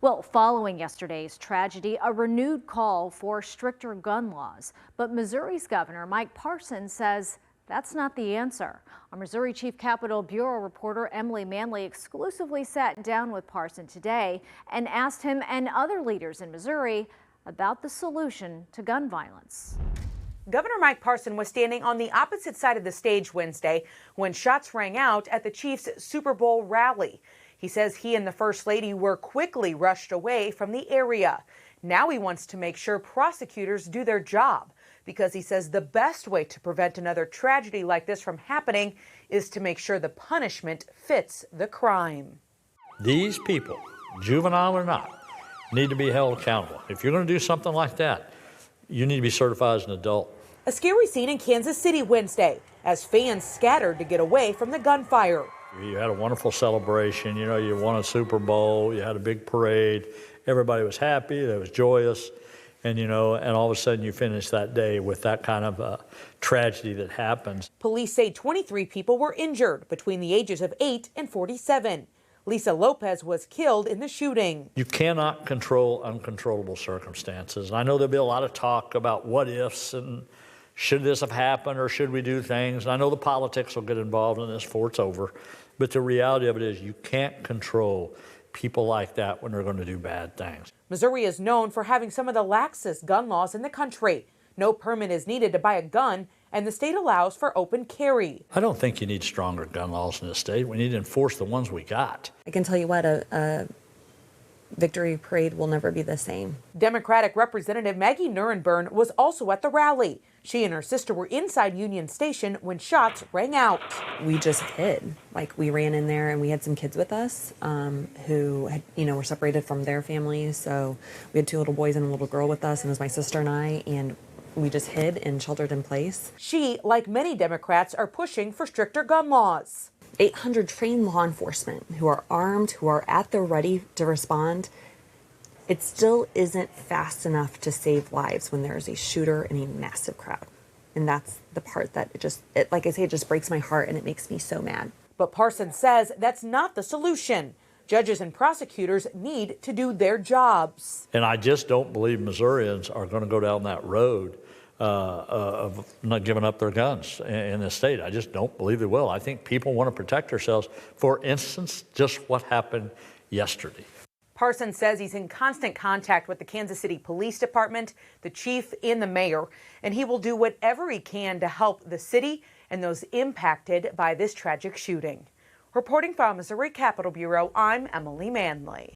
Well, following yesterday's tragedy, a renewed call for stricter gun laws. But Missouri's Governor Mike Parson says that's not the answer. Our Missouri Chief Capitol Bureau reporter Emily Manley exclusively sat down with Parson today and asked him and other leaders in Missouri about the solution to gun violence. Governor Mike Parson was standing on the opposite side of the stage Wednesday when shots rang out at the Chiefs' Super Bowl rally. He says he and the First Lady were quickly rushed away from the area. Now he wants to make sure prosecutors do their job because he says the best way to prevent another tragedy like this from happening is to make sure the punishment fits the crime. These people, juvenile or not, need to be held accountable. If you're going to do something like that, you need to be certified as an adult. A scary scene in Kansas City Wednesday as fans scattered to get away from the gunfire. You had a wonderful celebration. You know, you won a Super Bowl. You had a big parade. Everybody was happy. It was joyous. And, you know, and all of a sudden you finish that day with that kind of a tragedy that happens. Police say 23 people were injured between the ages of 8 and 47. Lisa Lopez was killed in the shooting. You cannot control uncontrollable circumstances. And I know there'll be a lot of talk about what ifs and should this have happened or should we do things. And I know the politics will get involved in this before it's over. But the reality of it is you can't control people like that when they're going to do bad things. Missouri is known for having some of the laxest gun laws in the country. No permit is needed to buy a gun, and the state allows for open carry. I don't think you need stronger gun laws in this state. We need to enforce the ones we got. I can tell you what, a victory parade will never be the same. Democratic Representative Maggie Nurenburn was also at the rally. She and her sister were inside Union Station when shots rang out. We just hid. Like, we ran in there and we had some kids with us who had, were separated from their families. So we had 2 little boys and a little girl with us, and it was my sister and I, and we just hid and sheltered in place. She, like many Democrats, are pushing for stricter gun laws. 800 trained law enforcement who are armed, who are at the ready to respond. It still isn't fast enough to save lives when there is a shooter in a massive crowd. And that's the part that like I say, it just breaks my heart and it makes me so mad. But Parson says that's not the solution. Judges and prosecutors need to do their jobs. And I just don't believe Missourians are going to go down that road of not giving up their guns in the state. I just don't believe they will. I think people want to protect themselves. For instance, just what happened yesterday. Parson says he's in constant contact with the Kansas City Police Department, the chief, and the mayor, and he will do whatever he can to help the city and those impacted by this tragic shooting. Reporting from Missouri Capitol Bureau, I'm Emily Manley.